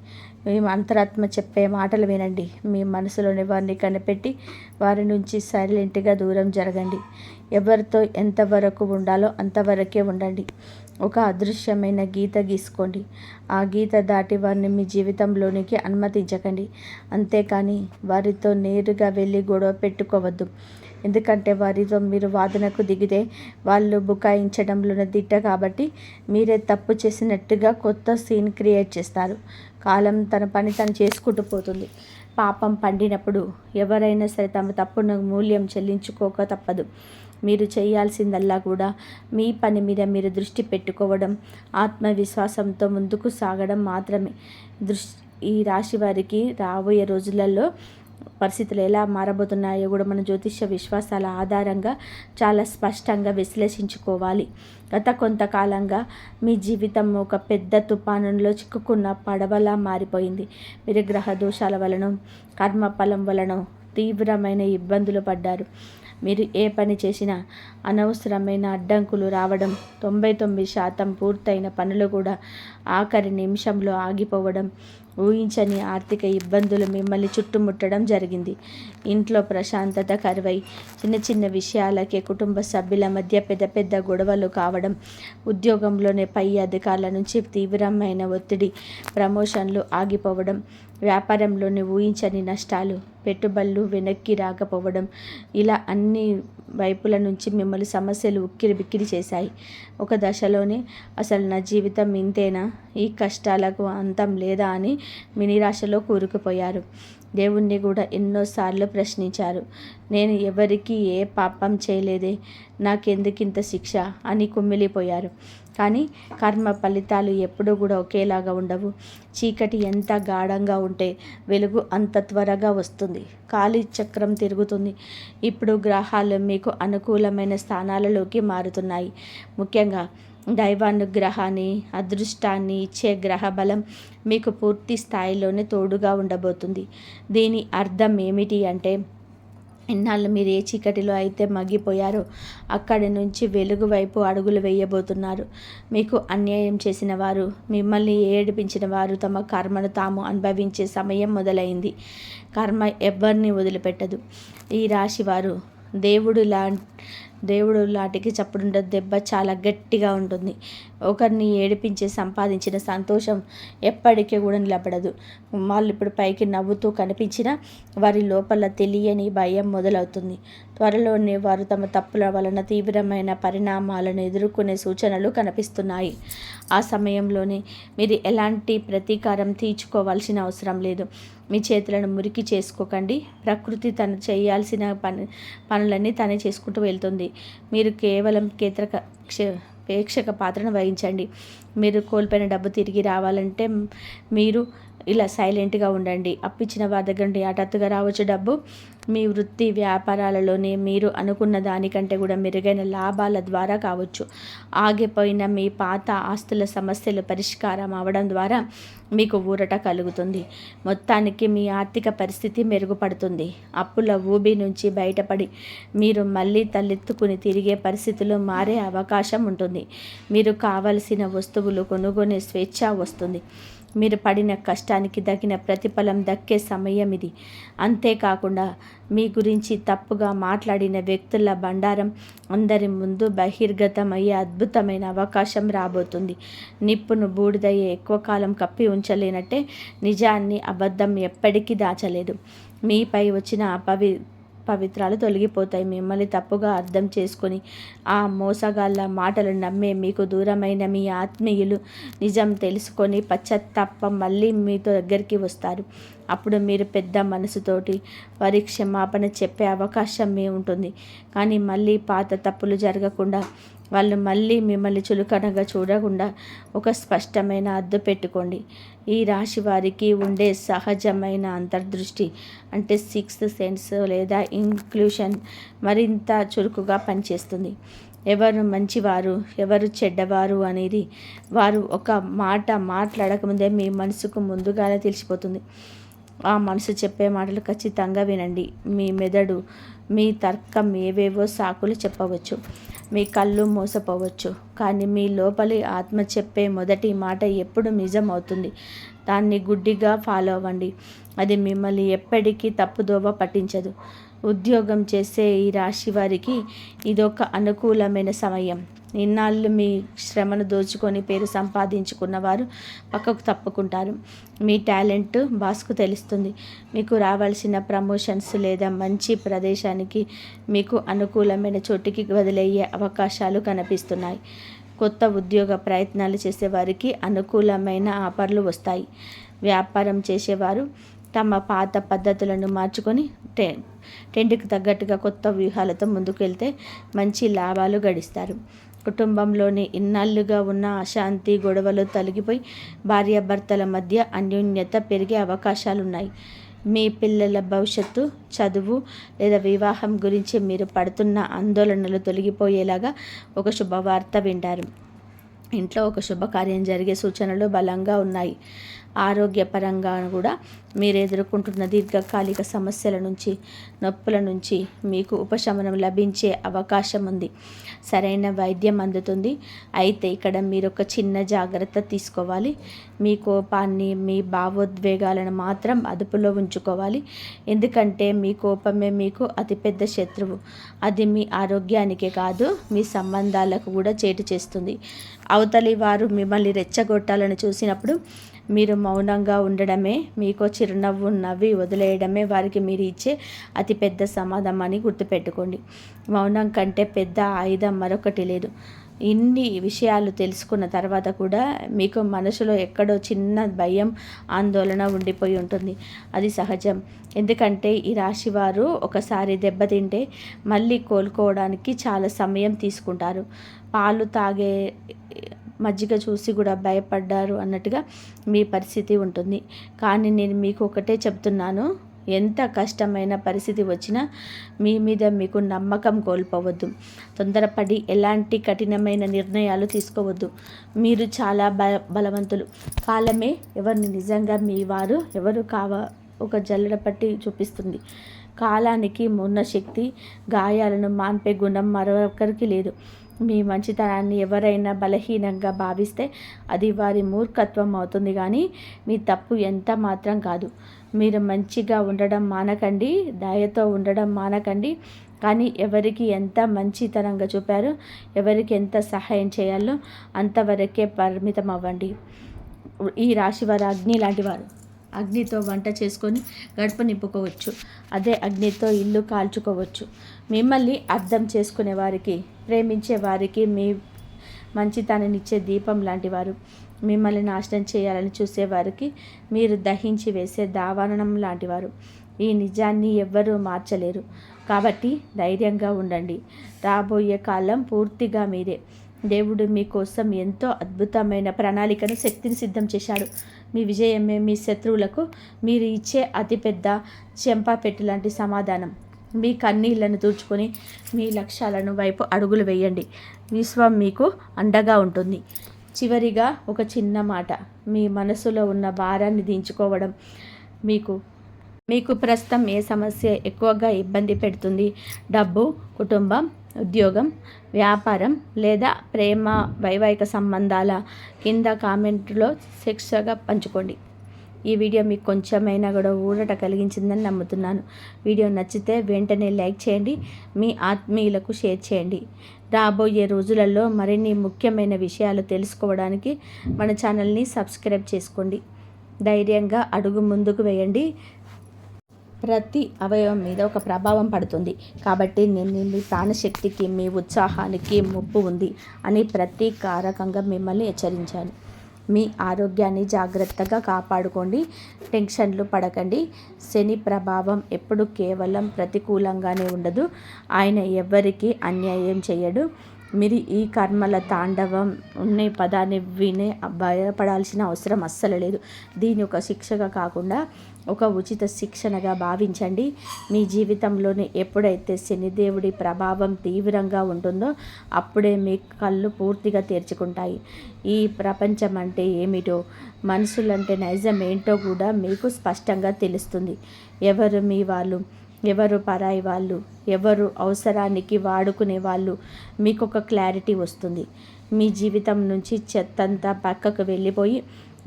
మీ అంతరాత్మ చెప్పే మాటలు వినండి. మీ మనసులోని వారిని కనిపెట్టి వారి నుంచి సైలెంట్గా దూరం జరగండి. ఎవరితో ఎంతవరకు ఉండాలో అంతవరకే ఉండండి. ఒక అదృశ్యమైన గీత గీసుకోండి. ఆ గీత దాటి వారిని మీ జీవితంలోనికి అనుమతించకండి. అంతేకాని వారితో నేరుగా వెళ్ళి గొడవ పెట్టుకోవద్దు. ఎందుకంటే వారితో మీరు వాదనకు దిగితే వాళ్ళు బుకాయించడంలోనే దిట్ట కాబట్టి మీరే తప్పు చేసినట్టుగా కొత్త సీన్ క్రియేట్ చేస్తారు. కాలం తన పని తను చేసుకుంటూ పోతుంది. పాపం పండినప్పుడు ఎవరైనా సరే తమ తప్పును మూల్యం చెల్లించుకోక తప్పదు. మీరు చేయాల్సిందల్లా కూడా మీ పని మీద మీరు దృష్టి పెట్టుకోవడం, ఆత్మవిశ్వాసంతో ముందుకు సాగడం మాత్రమే. ఈ రాశి వారికి రాబోయే రోజులలో పరిస్థితులు ఎలా మారబోతున్నాయో కూడా మన జ్యోతిష్య విశ్వాసాల ఆధారంగా చాలా స్పష్టంగా విశ్లేషించుకోవాలి. గత కొంతకాలంగా మీ జీవితం ఒక పెద్ద తుఫానులో చిక్కుకున్న పడవలా మారిపోయింది. మీరు గ్రహ దోషాల వలన, కర్మఫలం వలన తీవ్రమైన ఇబ్బందులు పడ్డారు. మీరు ఏ పని చేసినా అనవసరమైన అడ్డంకులు రావడం, 99% పూర్తయిన పనులు కూడా ఆఖరి నిమిషంలో ఆగిపోవడం, ఊహించని ఆర్థిక ఇబ్బందులు మిమ్మల్ని చుట్టుముట్టడం జరిగింది. ఇంట్లో ప్రశాంతత కరువై చిన్న చిన్న విషయాలకే కుటుంబ సభ్యుల మధ్య పెద్ద పెద్ద గొడవలు కావడం, ఉద్యోగంలోనే పై అధికారుల నుంచి తీవ్రమైన ఒత్తిడి, ప్రమోషన్లు ఆగిపోవడం, వ్యాపారంలోని ఊహించని నష్టాలు, పెట్టుబడులు వెనక్కి రాకపోవడం, ఇలా అన్ని వైపుల నుంచి మిమ్మల్ని సమస్యలు ఉక్కిరి బిక్కిరి చేశాయి. ఒక దశలోనే అసలు నా జీవితం ఇంతేనా, ఈ కష్టాలకు అంతం లేదా అని మీ నిరాశలో కూరుకుపోయారు. దేవుణ్ణి కూడా ఎన్నోసార్లు ప్రశ్నించారు. నేను ఎవరికి ఏ పాపం చేయలేదే, నాకెందుకింత శిక్ష అని కుమిలిపోయారు. కానీ కర్మ ఫలితాలు ఎప్పుడూ కూడా ఒకేలాగా ఉండవు. చీకటి ఎంత గాఢంగా ఉంటే వెలుగు అంత త్వరగా వస్తుంది. కాలి చక్రం తిరుగుతుంది. ఇప్పుడు గ్రహాలు మీకు అనుకూలమైన స్థానాలలోకి మారుతున్నాయి. ముఖ్యంగా దైవానుగ్రహాన్ని, అదృష్టాన్ని ఇచ్చే గ్రహ బలం మీకు పూర్తి స్థాయిలోనే తోడుగా ఉండబోతుంది. దీని అర్థం ఏమిటి అంటే, ఇన్నాళ్ళు మీరు ఏ చీకటిలో అయితే మగ్గిపోయారో అక్కడి నుంచి వెలుగు వైపు అడుగులు వేయబోతున్నారు. మీకు అన్యాయం చేసిన వారు, మిమ్మల్ని ఏడిపించిన వారు తమ కర్మను తాము అనుభవించే సమయం మొదలైంది. కర్మ ఎవరిని వదిలిపెట్టదు. ఈ రాశి వారు దేవుడు లాంటికి చప్పుడుండ దెబ్బ చాలా గట్టిగా ఉంటుంది. ఒకరిని ఏడిపించి సంపాదించిన సంతోషం ఎప్పటికీ కూడా నిలబడదు. వాళ్ళు ఇప్పుడు పైకి నవ్వుతూ కనిపించినా వారి లోపల తెలియని భయం మొదలవుతుంది. త్వరలోనే వారు తమ తప్పుల వలన తీవ్రమైన పరిణామాలను ఎదుర్కొనే సూచనలు కనిపిస్తున్నాయి. ఆ సమయంలోనే మీరు ఎలాంటి ప్రతీకారం తీర్చుకోవాల్సిన అవసరం లేదు. మీ చేతులను మురికి చేసుకోకండి. ప్రకృతి తను చేయాల్సిన పనులన్నీ తనే చేసుకుంటూ వెళ్తుంది. మీరు కేవలం ప్రేక్షక పాత్రను వహించండి. మీరు కోల్పోయిన డబ్బు తిరిగి రావాలంటే మీరు ఇలా సైలెంట్గా ఉండండి. అప్పిచ్చిన వారి దగ్గర నుండి హఠాత్తుగా రావచ్చు డబ్బు. మీ వృత్తి వ్యాపారాలలోనే మీరు అనుకున్న దానికంటే కూడా మెరుగైన లాభాల ద్వారా కావచ్చు. ఆగిపోయిన మీ పాత ఆస్తుల సమస్యలు పరిష్కారం అవడం ద్వారా మీకు ఊరట కలుగుతుంది. మొత్తానికి మీ ఆర్థిక పరిస్థితి మెరుగుపడుతుంది. అప్పుల ఊబి నుంచి బయటపడి మీరు మళ్ళీ తలెత్తుకుని తిరిగే పరిస్థితులు మారే అవకాశం ఉంటుంది. మీరు కావలసిన వస్తువులు కొనుగొనే స్వేచ్ఛ వస్తుంది. మీరు పడిన కష్టానికి తగిన ప్రతిఫలం దక్కే సమయం ఇది. అంతేకాకుండా మీ గురించి తప్పుగా మాట్లాడిన వ్యక్తుల బండారం అందరి ముందు బహిర్గతమయ్యే అద్భుతమైన అవకాశం రాబోతుంది. నిప్పును బూడిదయ్యే ఎక్కువ కాలం కప్పి ఉంచలేనట్టే నిజాన్ని అబద్ధం ఎప్పటికీ దాచలేదు. మీపై వచ్చిన పవిత్రాలు తొలగిపోతాయి. మిమ్మల్ని తప్పుగా అర్థం చేసుకొని ఆ మోసగాళ్ళ మాటలు నమ్మే మీకు దూరమైన మీ ఆత్మీయులు నిజం తెలుసుకొని పశ్చాత్తాపం మళ్ళీ మీతో దగ్గరికి వస్తారు. అప్పుడు మీరు పెద్ద మనసుతోటి వారి క్షమాపణ చెప్పే అవకాశం ఉంటుంది. కానీ మళ్ళీ పాత తప్పులు జరగకుండా, వాళ్ళు మళ్ళీ మిమ్మల్ని చులకనగా చూడకుండా ఒక స్పష్టమైన అద్దు పెట్టుకోండి. ఈ రాశి వారికి ఉండే సహజమైన అంతర్దృష్టి అంటే 6th సెన్స్ లేదా ఇంక్లూషన్ మరింత చురుకుగా పనిచేస్తుంది. ఎవరు మంచివారు, ఎవరు చెడ్డవారు అనేది వారు ఒక మాట మాట్లాడకముందే మీ మనసుకు ముందుగానే తెలిసిపోతుంది. ఆ మనసు చెప్పే మాటలు ఖచ్చితంగా వినండి. మీ మెదడు, మీ తర్కం ఏవేవో సాకులు చెప్పవచ్చు, మీ కళ్ళు మోసపోవచ్చు, కానీ మీ లోపలి ఆత్మ చెప్పే మొదటి మాట ఎప్పుడు నిజం అవుతుంది. దాన్ని గుడ్డిగా ఫాలో అవ్వండి. అది మిమ్మల్ని ఎప్పటికీ తప్పుదోవ పట్టించదు. ఉద్యోగం చేసే ఈ రాశి వారికి ఇదొక అనుకూలమైన సమయం. ఇన్నాళ్ళు మీ శ్రమను దోచుకొని పేరు సంపాదించుకున్న వారు పక్కకు తప్పుకుంటారు. మీ టాలెంట్ బాస్కు తెలుస్తుంది. మీకు రావాల్సిన ప్రమోషన్స్ లేదా మంచి ప్రదేశానికి, మీకు అనుకూలమైన చోటికి వదిలయ్యే అవకాశాలు కనిపిస్తున్నాయి. కొత్త ఉద్యోగ ప్రయత్నాలు చేసేవారికి అనుకూలమైన ఆఫర్లు వస్తాయి. వ్యాపారం చేసేవారు తమ పాత పద్ధతులను మార్చుకొని ట్రెండ్కి తగ్గట్టుగా కొత్త వ్యూహాలతో ముందుకు వెళ్తే మంచి లాభాలు గడిస్తారు. కుటుంబంలోని ఇన్నాళ్ళుగా ఉన్న అశాంతి, గొడవలు తొలగిపోయి భార్యాభర్తల మధ్య అన్యోన్యత పెరిగే అవకాశాలున్నాయి. మీ పిల్లల భవిష్యత్తు, చదువు లేదా వివాహం గురించి మీరు పడుతున్న ఆందోళనలు తొలగిపోయేలాగా ఒక శుభవార్త వింటారు. ఇంట్లో ఒక శుభకార్యం జరిగే సూచనలు బలంగా ఉన్నాయి. ఆరోగ్యపరంగా కూడా మీరు ఎదుర్కొంటున్న దీర్ఘకాలిక సమస్యల నుంచి, నొప్పుల నుంచి మీకు ఉపశమనం లభించే అవకాశం ఉంది. సరైన వైద్యం అందుతుంది. అయితే ఇక్కడ మీరు ఒక చిన్న జాగ్రత్త తీసుకోవాలి. మీ కోపాన్ని, మీ భావోద్వేగాలను మాత్రం అదుపులో ఉంచుకోవాలి. ఎందుకంటే మీ కోపమే మీకు అతిపెద్ద శత్రువు. అది మీ ఆరోగ్యానికే కాదు, మీ సంబంధాలకు కూడా చేటు చేస్తుంది. అవతలి వారు మిమ్మల్ని రెచ్చగొట్టాలని చూసినప్పుడు మీరు మౌనంగా ఉండడమే, మీకు చిరునవ్వు నవ్వి వదిలేయడమే వారికి మీరు ఇచ్చే అతిపెద్ద సమాధానాన్ని గుర్తుపెట్టుకోండి. మౌనం కంటే పెద్ద ఆయుధం మరొకటి లేదు. ఇన్ని విషయాలు తెలుసుకున్న తర్వాత కూడా మీకు మనసులో ఎక్కడో చిన్న భయం, ఆందోళన ఉండిపోయి ఉంటుంది. అది సహజం. ఎందుకంటే ఈ రాశి వారు ఒకసారి దెబ్బతింటే మళ్ళీ కోలుకోవడానికి చాలా సమయం తీసుకుంటారు. పాలు తాగే మజ్జిగ చూసి కూడా భయపడ్డారు అన్నట్టుగా మీ పరిస్థితి ఉంటుంది. కానీ నేను మీకు ఒకటే చెప్తున్నాను, ఎంత కష్టమైన పరిస్థితి వచ్చినా మీ మీద మీకు నమ్మకం కోల్పోవద్దు. తొందరపడి ఎలాంటి కఠినమైన నిర్ణయాలు తీసుకోవద్దు. మీరు చాలా బలవంతులు. కాలమే ఎవరిని నిజంగా మీ వారు ఎవరు ఒక జల్లెడ పట్టి చూపిస్తుంది. కాలానికి ఉన్న శక్తి, గాయాలను మాన్పే గుణం మరొకరికి లేదు. మీ మంచితనాన్ని ఎవరైనా బలహీనంగా భావిస్తే అది వారి మూర్ఖత్వం అవుతుంది, కానీ మీ తప్పు ఎంత మాత్రం కాదు. మీరు మంచిగా ఉండడం మానకండి, దయతో ఉండడం మానకండి. కానీ ఎవరికి ఎంత మంచితనంగా చూపారో, ఎవరికి ఎంత సహాయం చేయాలో అంతవరకే పరిమితం అవ్వండి. ఈ రాశి వారు అగ్ని లాంటి వారు. అగ్నితో వంట చేసుకొని గడుపు నింపుకోవచ్చు. అదే అగ్నితో ఇల్లు కాల్చుకోవచ్చు. మిమ్మల్ని అర్థం చేసుకునే వారికి, ప్రేమించే వారికి మీ మంచితనాన్నిచ్చే దీపం లాంటి వారు. మిమ్మల్ని నాశనం చేయాలని చూసేవారికి మీరు దహించి వేసే దావాననం లాంటివారు. ఈ నిజాన్ని ఎవ్వరూ మార్చలేరు. కాబట్టి ధైర్యంగా ఉండండి. రాబోయే కాలం పూర్తిగా మీదే. దేవుడు మీకోసం ఎంతో అద్భుతమైన ప్రణాళికను, శక్తిని సిద్ధం చేశాడు. మీ విజయమే మీ శత్రువులకు మీరు ఇచ్చే అతిపెద్ద చెంపాపెట్టు లాంటి సమాధానం. మీ కన్నీళ్లను తుడుచుకొని మీ లక్ష్యాలను వైపు అడుగులు వేయండి. విశ్వం మీకు అండగా ఉంటుంది. చివరిగా ఒక చిన్న మాట, మీ మనసులో ఉన్న భారాన్ని దించుకోవడం. మీకు ప్రస్తుతం ఏ సమస్య ఎక్కువగా ఇబ్బంది పెడుతుంది? డబ్బు, కుటుంబం, ఉద్యోగం, వ్యాపారం లేదా ప్రేమ, వైవాహిక సంబంధాల? కింద కామెంట్లో శిక్షగా పంచుకోండి. ఈ వీడియో మీకు కొంచెమైనా కూడా ఊరట కలిగించిందని నమ్ముతున్నాను. వీడియో నచ్చితే వెంటనే లైక్ చేయండి, మీ ఆత్మీయులకు షేర్ చేయండి. రాబోయే రోజులలో మరిన్ని ముఖ్యమైన విషయాలు తెలుసుకోవడానికి మన ఛానల్ని సబ్స్క్రైబ్ చేసుకోండి. ధైర్యంగా అడుగు ముందుకు వేయండి. ప్రతి అవయవం మీద ఒక ప్రభావం పడుతుంది. కాబట్టి నేను మీ ప్రాణశక్తికి, మీ ఉత్సాహానికి ముప్పు ఉంది అని ప్రతీకారకంగా మిమ్మల్ని హెచ్చరించాను. మీ ఆరోగ్యాన్ని జాగ్రత్తగా కాపాడుకోండి. టెన్షన్లు పడకండి. శని ప్రభావం ఎప్పుడు కేవలం ప్రతికూలంగానే ఉండదు. ఆయన ఎవ్వరికీ అన్యాయం చేయడు. మీరు ఈ కర్మల తాండవం ఉన్న పదాన్ని వినే భయపడాల్సిన అవసరం అస్సలు లేదు. దీని ఒక శిక్షగా కాకుండా ఒక ఉచిత శిక్షణగా భావించండి. మీ జీవితంలోనే ఎప్పుడైతే శనిదేవుడి ప్రభావం తీవ్రంగా ఉంటుందో అప్పుడే మీ కళ్ళు పూర్తిగా తెరుచుకుంటాయి. ఈ ప్రపంచం అంటే ఏమిటో, మనుషులంటే నైజం ఏంటో కూడా మీకు స్పష్టంగా తెలుస్తుంది. ఎవరు మీ వాళ్ళు, ఎవరు పరాయి వాళ్ళు, ఎవరు అవసరానికి వాడుకునే వాళ్ళు, మీకు ఒక క్లారిటీ వస్తుంది. మీ జీవితం నుంచి చెత్తంతా పక్కకు వెళ్ళిపోయి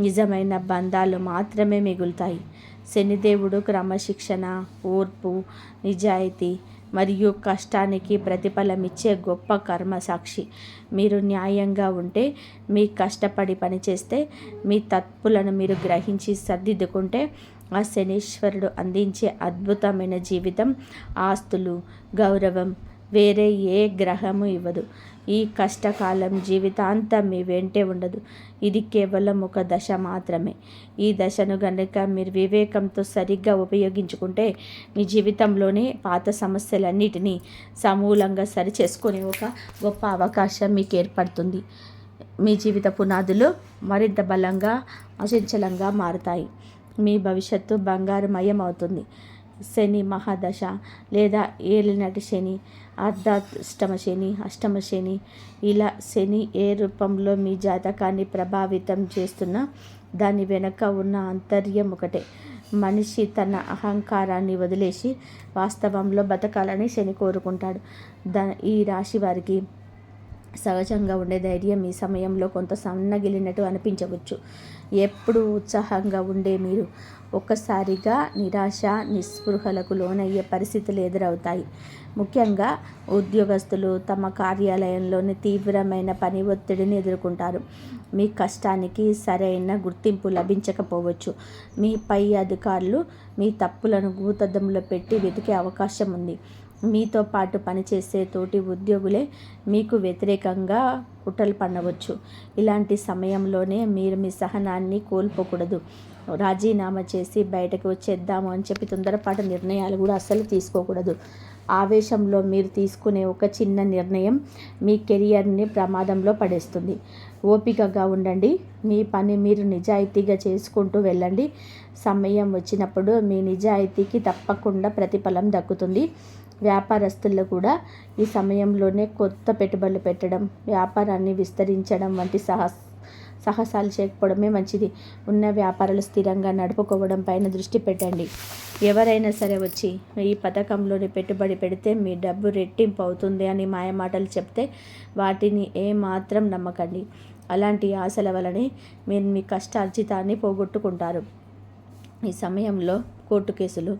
నిజమైన బంధాలు మాత్రమే మిగులుతాయి. శనిదేవుడు క్రమశిక్షణ, ఓర్పు, నిజాయితీ, మరియు కష్టానికి ప్రతిఫలమిచ్చే గొప్ప కర్మ సాక్షి. మీరు న్యాయంగా ఉంటే, మీ కష్టపడి పనిచేస్తే, మీ తప్పులను మీరు గ్రహించి సర్దిద్దుకుంటే, ఆ శనీశ్వరుడు అందించే అద్భుతమైన జీవితం, ఆస్తులు, గౌరవం వేరే ఏ గ్రహము ఇవ్వదు. ఈ కష్టకాలం జీవితాంతం మీ వెంటే ఉండదు. ఇది కేవలం ఒక దశ మాత్రమే. ఈ దశను గనుక మీరు వివేకంతో సరిగ్గా ఉపయోగించుకుంటే, మీ జీవితంలోనే పాత సమస్యలన్నిటినీ సమూలంగా సరిచేసుకునే ఒక గొప్ప అవకాశం మీకు ఏర్పడుతుంది. మీ జీవిత పునాదులు మరింత బలంగా, అచంచలంగా మారుతాయి. మీ భవిష్యత్తు బంగారుమయం అవుతుంది. శని మహాదశ లేదా ఏలినాటి శని, అర్ధాష్టమ శని, అష్టమ శని, ఇలా శని ఏ రూపంలో మీ జాతకాన్ని ప్రభావితం చేస్తున్నా దాని వెనక ఉన్న ఆంతర్యం ఒకటే. మనిషి తన అహంకారాన్ని వదిలేసి వాస్తవంలో బతకాలని శని కోరుకుంటాడు. ఈ రాశి వారికి సహజంగా ఉండే ధైర్యం ఈ సమయంలో కొంత సన్నగిలినట్టు అనిపించవచ్చు. ఎప్పుడు ఉత్సాహంగా ఉండే మీరు ఒక్కసారిగా నిరాశ, నిస్పృహలకు లోనయ్యే పరిస్థితులు ఎదురవుతాయి. ముఖ్యంగా ఉద్యోగస్తులు తమ కార్యాలయంలోని తీవ్రమైన పని ఒత్తిడిని ఎదుర్కొంటారు. మీ కష్టానికి సరైన గుర్తింపు లభించకపోవచ్చు. మీ పై అధికారులు మీ తప్పులను భూతద్దంలో పెట్టి వెతికే అవకాశం ఉంది. మీతో పాటు పనిచేసే తోటి ఉద్యోగులే మీకు వ్యతిరేకంగా కుట్రలు పన్నవచ్చు. ఇలాంటి సమయంలోనే మీరు మీ సహనాన్ని కోల్పోకూడదు. రాజీనామా చేసి బయటకు వచ్చేద్దాము అని చెప్పి తొందరపాటు నిర్ణయాలు కూడా అస్సలు తీసుకోకూడదు. ఆవేశంలో మీరు తీసుకునే ఒక చిన్న నిర్ణయం మీ కెరియర్ని ప్రమాదంలో పడేస్తుంది. ఓపికగా ఉండండి. మీ పని మీరు నిజాయితీగా చేసుకుంటూ వెళ్ళండి. సమయం వచ్చినప్పుడు మీ నిజాయితీకి తప్పకుండా ప్రతిఫలం దక్కుతుంది. వ్యాపారస్తుల్లో కూడా ఈ సమయంలోనే కొత్త పెట్టుబడులు పెట్టడం, వ్యాపారాన్ని విస్తరించడం వంటి సాహసాలు చేయకపోవడమే మంచిది. ఉన్న వ్యాపారాలు స్థిరంగా నడుపుకోవడం పైన దృష్టి పెట్టండి. ఎవరైనా సరే వచ్చి ఈ పథకంలోని పెట్టుబడి పెడితే మీ డబ్బు రెట్టింపు అవుతుంది అని మాయమాటలు చెప్తే వాటిని ఏమాత్రం నమ్మకండి. అలాంటి ఆశల వలనే మీరు మీ కష్టార్జితాన్ని పోగొట్టుకుంటారు. ఈ సమయంలో కోర్టు కేసులు,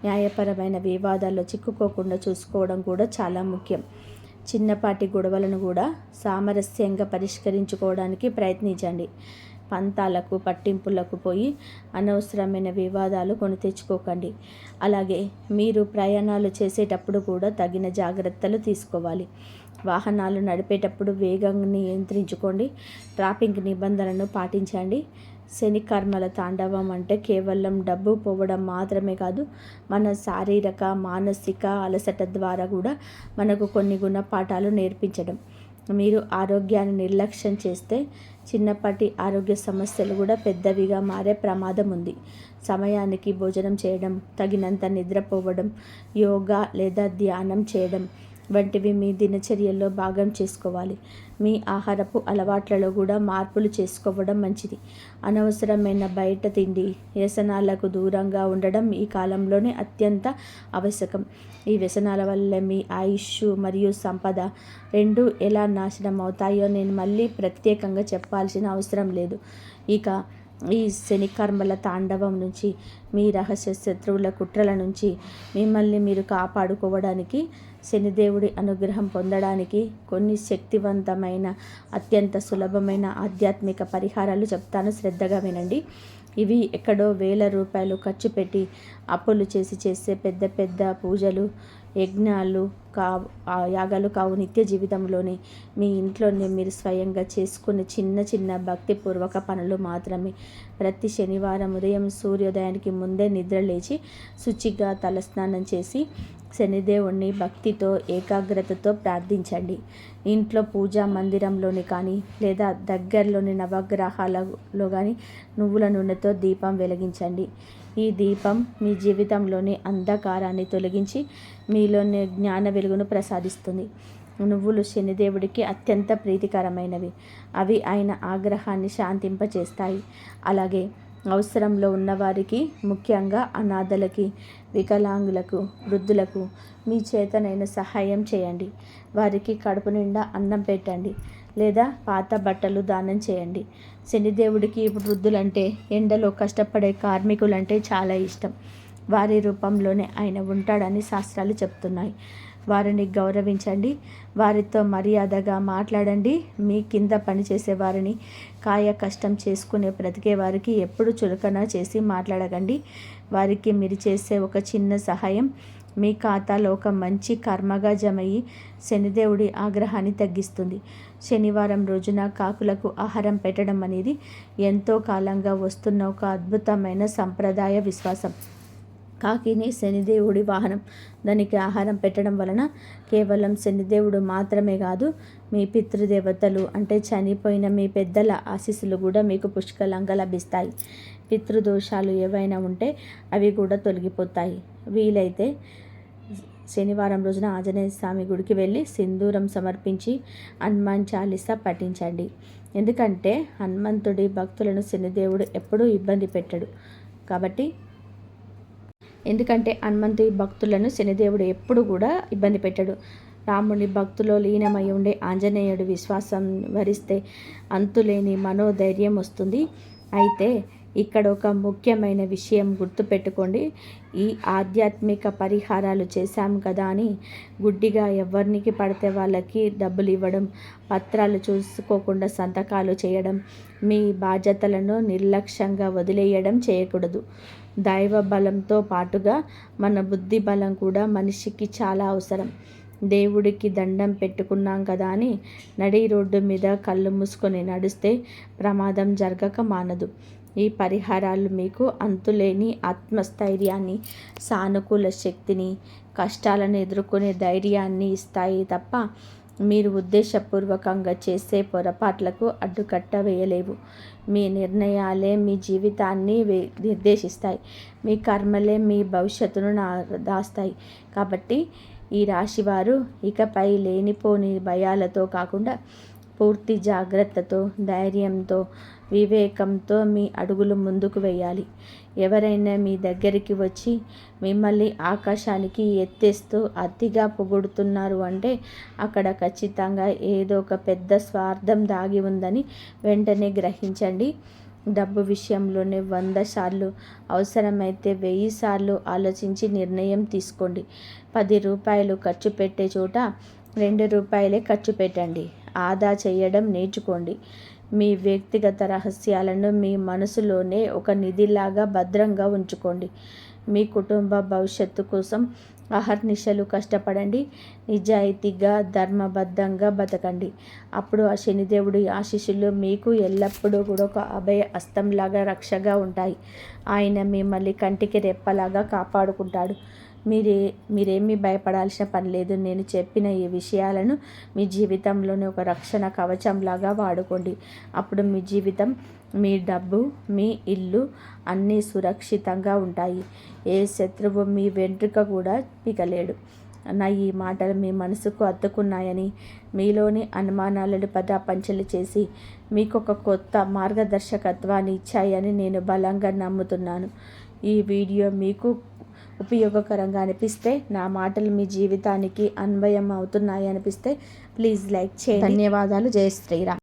న్యాయపరమైన వివాదాల్లో చిక్కుకోకుండా చూసుకోవడం కూడా చాలా ముఖ్యం. చిన్నపాటి గొడవలను కూడా సామరస్యంగా పరిష్కరించుకోవడానికి ప్రయత్నించండి. పంతాలకు, పట్టింపులకు పోయి అనవసరమైన వివాదాలు కొని తెచ్చుకోకండి. అలాగే మీరు ప్రయాణాలు చేసేటప్పుడు కూడా తగిన జాగ్రత్తలు తీసుకోవాలి. వాహనాలు నడిపేటప్పుడు వేగాన్ని నియంత్రించుకోండి. ట్రాఫిక్ నిబంధనలను పాటించండి. శని కర్మల తాండవం అంటే కేవలం డబ్బు పోవడం మాత్రమే కాదు, మన శారీరక, మానసిక అలసట ద్వారా కూడా మనకు కొన్ని గుణపాఠాలు నేర్పించడం. మీరు ఆరోగ్యాన్ని నిర్లక్ష్యం చేస్తే చిన్నపాటి ఆరోగ్య సమస్యలు కూడా పెద్దవిగా మారే ప్రమాదం ఉంది. సమయానికి భోజనం చేయడం, తగినంత నిద్రపోవడం, యోగా లేదా ధ్యానం చేయడం వంటివి మీ దినచర్యల్లో భాగం చేసుకోవాలి. మీ ఆహారపు అలవాట్లలో కూడా మార్పులు చేసుకోవడం మంచిది. అనవసరమైన బయట తిండి, వ్యసనాలకు దూరంగా ఉండడం ఈ కాలంలోనే అత్యంత ఆవశ్యకం. ఈ వ్యసనాల వల్ల మీ ఆయుష్ మరియు సంపద రెండూ ఎలా నాశనం అవుతాయో నేను మళ్ళీ ప్రత్యేకంగా చెప్పాల్సిన అవసరం లేదు. ఇక ఈ శని కర్మల తాండవం నుంచి, మీ రహస్య శత్రువుల కుట్రల నుంచి మిమ్మల్ని మీరు కాపాడుకోవడానికి, శనిదేవుడి అనుగ్రహం పొందడానికి కొన్ని శక్తివంతమైన, అత్యంత సులభమైన ఆధ్యాత్మిక పరిహారాలు చెప్తాను. శ్రద్ధగా వినండి. ఇవి ఎక్కడో వేల రూపాయలు ఖర్చు పెట్టి అప్పులు చేసే పెద్ద పెద్ద పూజలు, యజ్ఞాలు యాగాలు కావు. నిత్య జీవితంలోనే మీ ఇంట్లోనే మీరు స్వయంగా చేసుకునే చిన్న చిన్న భక్తిపూర్వక పనులు మాత్రమే. ప్రతి శనివారం ఉదయం సూర్యోదయానికి ముందే నిద్ర లేచి శుచిగా తలస్నానం చేసి శనిదేవుణ్ణి భక్తితో, ఏకాగ్రతతో ప్రార్థించండి. ఇంట్లో పూజా మందిరంలోని కానీ లేదా దగ్గరలోని నవగ్రహాలలో కానీ నువ్వుల నూనెతో దీపం వెలిగించండి. ఈ దీపం మీ జీవితంలోని అంధకారాన్ని తొలగించి మీలోని జ్ఞాన వెలుగును ప్రసాదిస్తుంది. నువ్వులు శనిదేవుడికి అత్యంత ప్రీతికరమైనవి. అవి ఆయన ఆగ్రహాన్ని శాంతింపచేస్తాయి. అలాగే అవసరంలో ఉన్నవారికి, ముఖ్యంగా అనాథలకి, వికలాంగులకు, వృద్ధులకు మీ చేతనైన సహాయం చేయండి. వారికి కడుపు నిండా అన్నం పెట్టండి లేదా పాత బట్టలు దానం చేయండి. శనిదేవుడికి వృద్ధులంటే, ఎండలో కష్టపడే కార్మికులంటే చాలా ఇష్టం. వారి రూపంలోనే ఆయన ఉంటాడని శాస్త్రాలు చెప్తున్నాయి. వారిని గౌరవించండి, వారితో మర్యాదగా మాట్లాడండి. మీ కింద పనిచేసే వారిని, కాయ కష్టం చేసుకునే బ్రతికే వారికి ఎప్పుడు చులకన చేసి మాట్లాడకండి. వారికి మీరు చేసే ఒక చిన్న సహాయం మీ ఖాతాలో ఒక మంచి కర్మగా జమయ్యి శనిదేవుడి ఆగ్రహాన్ని తగ్గిస్తుంది. శనివారం రోజున కాకులకు ఆహారం పెట్టడం అనేది ఎంతో కాలంగా వస్తున్న ఒక అద్భుతమైన సంప్రదాయ విశ్వాసం. కాకిని శనిదేవుడి వాహనం. దానికి ఆహారం పెట్టడం వలన కేవలం శనిదేవుడు మాత్రమే కాదు, మీ పితృదేవతలు అంటే చనిపోయిన మీ పెద్దల ఆశీస్సులు కూడా మీకు పుష్కలంగా లభిస్తాయి. పితృదోషాలు ఏవైనా ఉంటే అవి కూడా తొలగిపోతాయి. వీలైతే శనివారం రోజున ఆంజనేయ స్వామి గుడికి వెళ్ళి సింధూరం సమర్పించి హనుమాన్ చాలీసా పఠించండి. ఎందుకంటే హనుమంతుడి భక్తులను శనిదేవుడు ఎప్పుడూ ఇబ్బంది పెట్టడు. ఎందుకంటే హనుమంతుడి భక్తులను శనిదేవుడు ఎప్పుడు కూడా ఇబ్బంది పెట్టడు. రాముని భక్తులో లీనమై ఉండే ఆంజనేయుడి విశ్వాసం వరిస్తే అంతులేని మనోధైర్యం వస్తుంది. అయితే ఇక్కడ ఒక ముఖ్యమైన విషయం గుర్తుపెట్టుకోండి. ఈ ఆధ్యాత్మిక పరిహారాలు చేశాం కదా అని గుడ్డిగా ఎవరికి పడితే వాళ్ళకి డబ్బులు ఇవ్వడం, పత్రాలు చూసుకోకుండా సంతకాలు చేయడం, మీ బాధ్యతలను నిర్లక్ష్యంగా వదిలేయడం చేయకూడదు. దైవ బలంతో పాటుగా మన బుద్ధి బలం కూడా మనిషికి చాలా అవసరం. దేవుడికి దండం పెట్టుకున్నాం కదా అని నడి రోడ్డు మీద కళ్ళు మూసుకొని నడిస్తే ప్రమాదం జరగక మానదు. ఈ పరిహారాలు మీకు అంతులేని ఆత్మస్థైర్యాన్ని, సానుకూల శక్తిని, కష్టాలను ఎదుర్కొనే ధైర్యాన్ని ఇస్తాయి తప్ప మీరు ఉద్దేశపూర్వకంగా చేసే పొరపాట్లకు అడ్డుకట్ట వేయలేవు. మీ నిర్ణయాలే మీ జీవితాన్ని నిర్దేశిస్తాయి. మీ కర్మలే మీ భవిష్యత్తును దాస్తాయి. కాబట్టి ఈ రాశివారు ఇకపై లేనిపోని భయాలతో కాకుండా పూర్తి జాగ్రత్తతో, ధైర్యంతో, వివేకంతో మీ అడుగులు ముందుకు వేయాలి. ఎవరైనా మీ దగ్గరికి వచ్చి మిమ్మల్ని ఆకాశానికి ఎత్తేస్తూ అతిగా పొగుడుతున్నారు అంటే అక్కడ ఖచ్చితంగా ఏదో ఒక పెద్ద స్వార్థం దాగి ఉందని వెంటనే గ్రహించండి. డబ్బు విషయంలోనే 100 సార్లు, అవసరమైతే 1000 సార్లు ఆలోచించి నిర్ణయం తీసుకోండి. 10 రూపాయలు ఖర్చు పెట్టే చోట 2 రూపాయలే ఖర్చు పెట్టండి. ఆదా చేయడం నేర్చుకోండి. మీ వ్యక్తిగత రహస్యాలను మీ మనసులోనే ఒక నిధిలాగా భద్రంగా ఉంచుకోండి. మీ కుటుంబ భవిష్యత్తు కోసం అహర్నిశలు కష్టపడండి. నిజాయితీగా, ధర్మబద్ధంగా బతకండి. అప్పుడు ఆ శనిదేవుడి ఆశీస్సులు మీకు ఎల్లప్పుడూ కూడా ఒక అభయ హస్తంలాగా రక్షగా ఉంటాయి. ఆయన మిమ్మల్ని కంటికి రెప్పలాగా కాపాడుకుంటాడు. మీరేమీ భయపడాల్సిన పని లేదు. నేను చెప్పిన ఈ విషయాలను మీ జీవితంలోని ఒక రక్షణ కవచంలాగా వాడుకోండి. అప్పుడు మీ జీవితం, మీ డబ్బు, మీ ఇల్లు అన్నీ సురక్షితంగా ఉంటాయి. ఏ శత్రువు మీ వెంట్రుక కూడా పీకలేడు. నా ఈ మాటలు మీ మనసుకు అత్తుకున్నాయని, మీలోని అనుమానాలను పటాపంచలు చేసి మీకు ఒక కొత్త మార్గదర్శకత్వాన్ని ఇచ్చాయని నేను బలంగా నమ్ముతున్నాను. ఈ వీడియో మీకు ఉపయోగకరంగా అనిపిస్తే, నా మాటలు మీ జీవితానికి అన్వయం అవుతున్నాయి అనిపిస్తే ప్లీజ్ లైక్ చేయండి. ధన్యవాదాలు. జై శ్రీరామ్.